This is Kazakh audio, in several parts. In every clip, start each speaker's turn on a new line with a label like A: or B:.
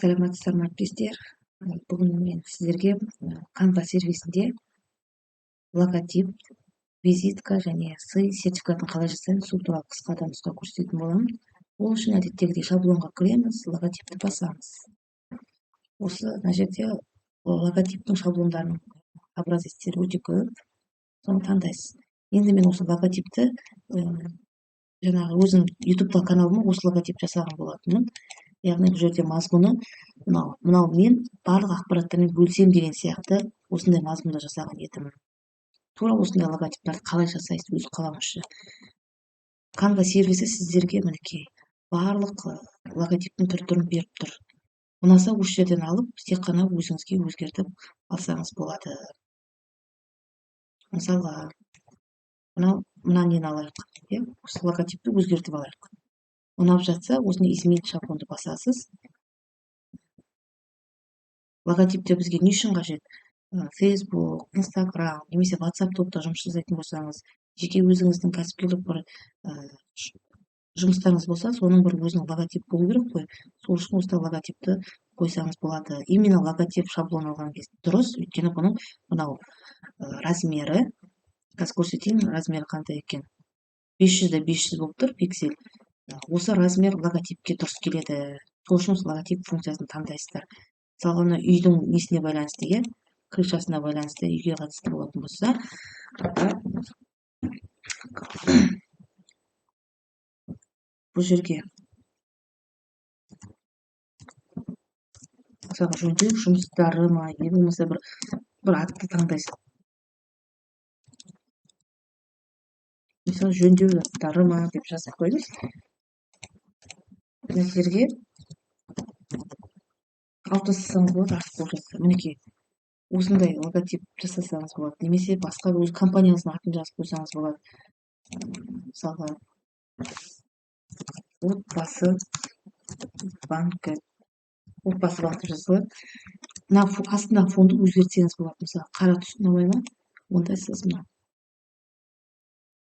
A: Саламатсыздар ма әріптестер? Бүгін мен сіздерге Canva сервисінде логотип, визитка және сый сертификатын қалай жасаймыз сол туралы қысқадан нұсқа көрсететін боламын. Ол үшін әдеттегідей шаблонға кіреміз, логотипті басамыз. Осы мына жерде логотиптің шаблондарының образецтері өте көп. Соны таңдайсыз. Енді мен осы логотипті жаңағы өзім YouTube каналыма осы логотип жасаған болатынмын. Яғни бұл жерде мазмұны мынау мен барлық ақпараттармен бөлсем деген сияқты осындай мазмұнда жасаған едім. Тура осындай логотиптарды қалай жасайсыз өз қаламызша. Canva сервисі сіздерге мінекей барлық логотиптің түрін беріп тұр. Ұнаса осы жерден алып, тек қана өзіңізге өзгертіп алсаңыз болады. Мысалға, мына нені алайық, осы логотипті өзгертіп алайық. Ұнап жатса, осыны изменить шаблонды басасыз. Логотипте бізге не үшін қажет? Facebook, Instagram, немесе WhatsApp топта жұмыс жасайтын болсаңыз, жеке өзіңіздің кәсіпкерлік бір жұмыстарыңыз болса, соның бір өзінің логотип болу керек қой. Сол үшін осы логотипті қойсаңыз болады. Именно логотип шаблон алған кезде дұрыс, өйткені бұның мынау размері, қазір көрсетейін, размері қандай екен. 500 болып тұр пиксель. Осы размер логотипке дұрыс келеді. Сол үшін логотип функциясын таңдайсыздар. Мысалға, үйдің несіне байланысты, крышасына байланысты үйге қатысты болатын болса, бұл жерге мысалға жөндеу жұмыстары ма, не болмаса бір атты таңдайсыз. Мысалы, жөндеу заттары ма деп жазып қойыңыз. Мына жерге алып тастасаңыз болады, артық болып жатса. Мінекей осындай логотип жасасаңыз болады. Немесе басқа өз компанияңыздың атын жазып қойсаңыз болады. Мысалға, отбасы банкі жасалады. Мына астына фонды өзгертсеңіз болады. Мысалы, қара түс ұнамай ма? Онда сіз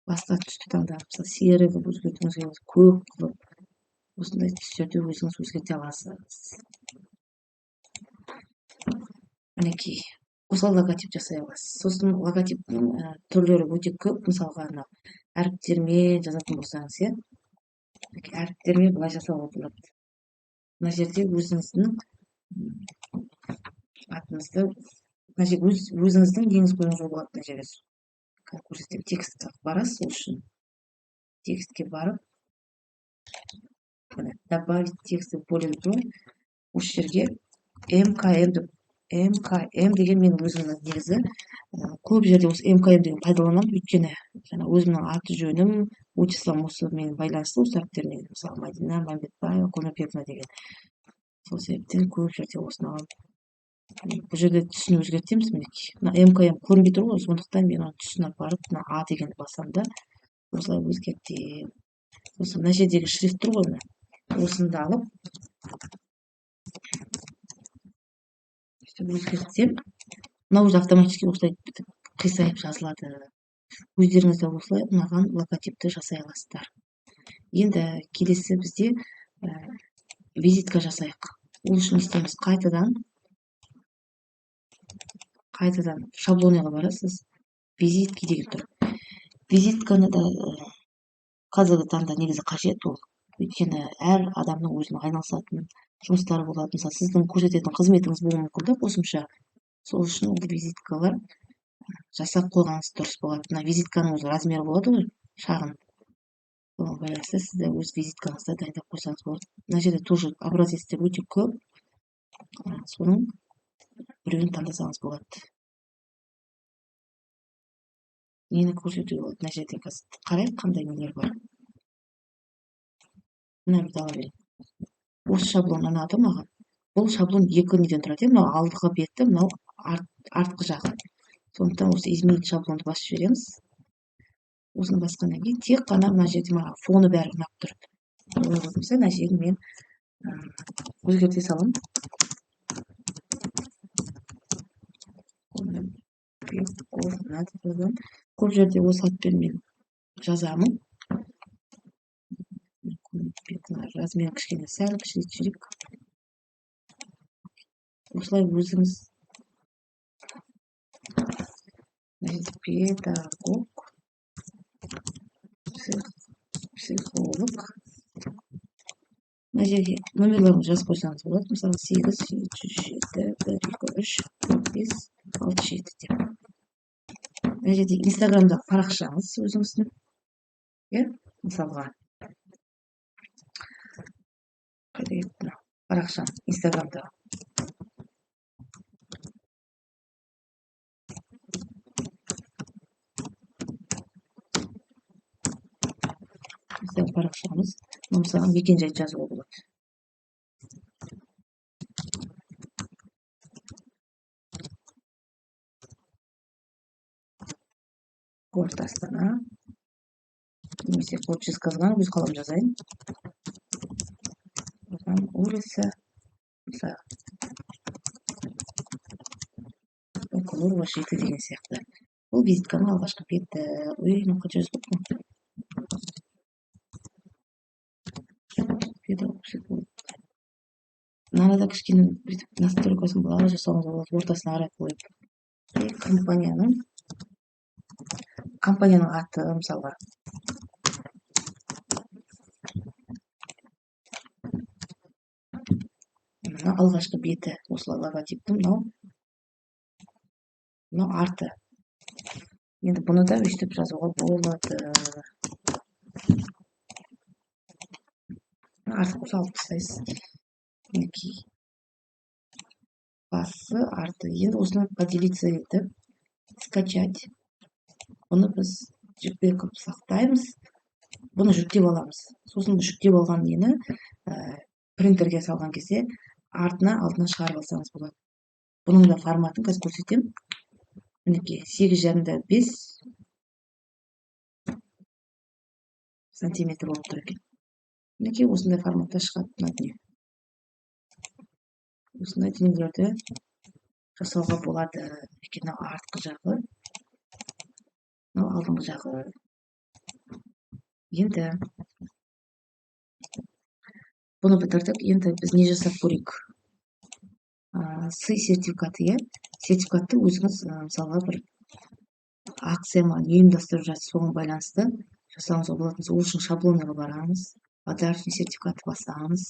A: басқа түсті таңдап, мысалы, серый қылып өзгертуіңіз керек, көк қылып, осындай түстерді өзіңіз өзгерте аласыз. Мінекей, осы логотип жасай аласыз. Сосын логотиптің түрлері өте көп. Мысалға, әріптермен жазатын болсаңыз, әріптермен былай жасауға болады. Мына жерде өзіңіздің атыңызды, өзіңіздің неңіз қоюыңызға болады. Мына жерде көрсетем, текстке барасыз, сол үшін текстке барып, добавить текст более осы жерге мкм деген мен өзімнің негізі көп жерде осы мкм деген пайдаланамын, өйткені өзімнің аты жөнім отчеством осымен байланысты, осы әріптермен, мысалы, Мадина Мәмбетбаева Конопьевна деген. Сол себептен көп жерде осыны алып, бұл жерде түсін өзгертеміз. Мінекей, мкм көрінбей тұр ғой, сондықтан мен оның түсін апарып, А дегенді басам да, осылай өзгертем. Осы мына жердегі шрифт тұр ғой, осыны да алып өзгертсем, мына өзі автоматически осылай қисайып жазылады. Өздеріңіз де осылай ұнаған логотипті жасай аласыздар. Енді келесі бізде визитка жасайық. Ол үшін істейміз, қайтадан шаблоныға барасыз, визитки деген тұр. Визитканы да қазіргі таңда негізі қажет ол. Өйткені әр адамның өзінің айналысатын жұмыстары болады. Мысалы, сіздің көрсететін қызметіңіз болуы мүмкін, қосымша. Сол үшін ол визиткалар жасап қойғаныңыз дұрыс болады. Мына визитканың өзі размері болады ғой, шағын. Соған байланысты сіз де өз визиткаңызды дайындап қойсаңыз болады. Мына жерде тоже образецтер өте көп. Соның біреуін таңдасаңыз болады. Нені көрсетуге болады? Мына жерде қарайық, қандай нелер бар. Мына ала берейін. Осы шаблон ұнады маған. Бұл шаблон екі неден тұрады. Мынау алдыңғы беті, мынау артқы жағы. Сондықтан осы изменить шаблонды басып жібереміз. Осыны басқаннан кейін тек қана мына жерде маған фоны бәрі ұнап тұр. Мына жерін мен өзгерте салам. Көп жерде осы атпен мен жазамын. Размер кішкене сәл кішірейтіп жіберейік. осылай өзіңіз педагог, психолог. Мына жерге номерлерін жазып қойсаңыз болады. Мысалы 8 707 1 2 3 4 5 6 7 деп. Мына жерде инстаграмдағы парақшаңыз өзіңіздің, мысалға парақшам инстаграмда. Парақшамыз, мысалы мекен-жай жазуға болады. Город Астана. Немесе қойып жазған, өз қалам жазайын. Улица, мысалы, Кулурова 7 деген сияқты. Бұл визитканың алғашқы беті. Мынаққа жаздық қой. Мынада кішкене настройкасын былай жасауыңыз болады, ортасына қарай қойып. Компанияның аты, мысалға. Мына алғашқы беті, осылай логотиптің, мынау арты. Енді бұны да өйстіп жазуға болады. Артық болса алып тастайсыз. Мінекей. Басы, арты. Енді осыны поделиться етіп, скачать. Бұны біз жүктеп сақтаймыз. Бұны жүктеп аламыз. Сосын жүктеп алған нені принтерге салған кезде артына алдына шығарып алсаңыз болады. Бұның да форматын қазір көрсетемін. Мінекей 8,5 сантиметр болып тұр екен. Мінекей осындай форматта шығады мына дүние. Осындай дүниелерді жасауға болады. Мына артқы жағы, мынау алдыңғы жағы. Енді бұны бітірдік. Енді біз не жасап көрейік? Сый сертификаты, сертификатты өзіңіз, мысалға, бір акция ма, ұйымдастырып жатсыз, соған байланысты жасауыңызға болады. Ол үшін шаблонға барамыз, подарочный сертификатты басамыз.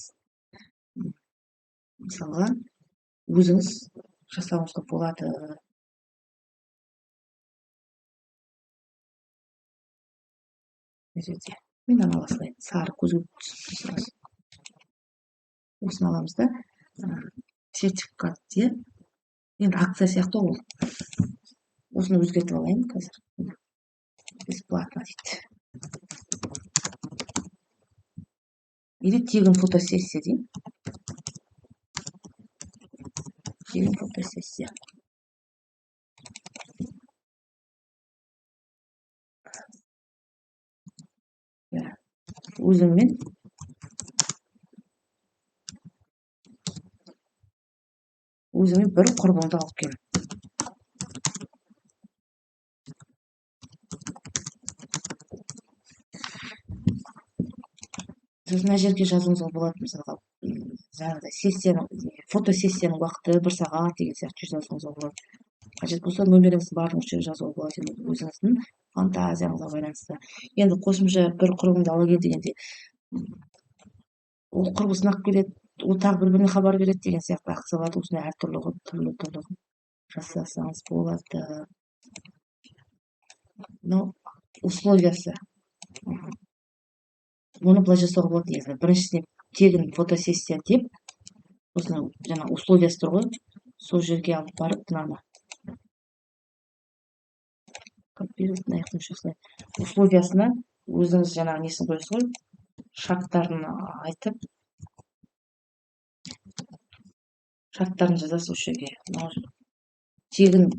A: Мысалға, өзіңіз жасауыңызға болады. Мен аласылайын, сары көзге түсіріңіз. Осыны аламыз да, сертификат де, енді акция сияқты ол. Осыны өзгертіп алайын қазір. Бесплатно дейді. Или тегін фотосессия дейін. Тегін фотосессия. Өзіңмен бір құрбыңды алып кел. Мына жерге жазуыңызға болады, мысалға, фотосессияның уақыты 1 сағат деген сияқты жазуыңызға болады. Қажет болса, номеріңізді барын осы жерге жазуға болады, өзіңіздің фантазияңызға байланысты. Енді қосымша бір құрбыңды ала кел дегенде, ол құрбысын алып келеді, ол тағы бір-біріне хабар береді деген сияқты акцияларды осындай әртүрлі жасасаңыз болады. Мынау условиясы. Оны былай жасауға болады негізі. Біріншісіне тегін фотосессия деп, осыны жаңа условиясы тұр ғой, сол жерге алып барып, мынаны копировать, аяқтың шықсылай. Условиясына өзіңіз жаңағы несін қойсыз ғой, шарттарын айтып, шарттарын жазасыз осы жерге. Тегін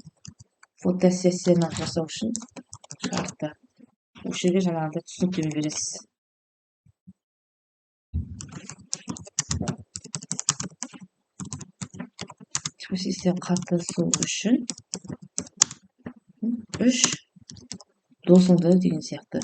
A: фотосессияны жасау үшін шартты. Осы жерге жаңағыдай түсініктеме бересіз. Фотосессия қатысу үшін 3 досыңды деген сияқты.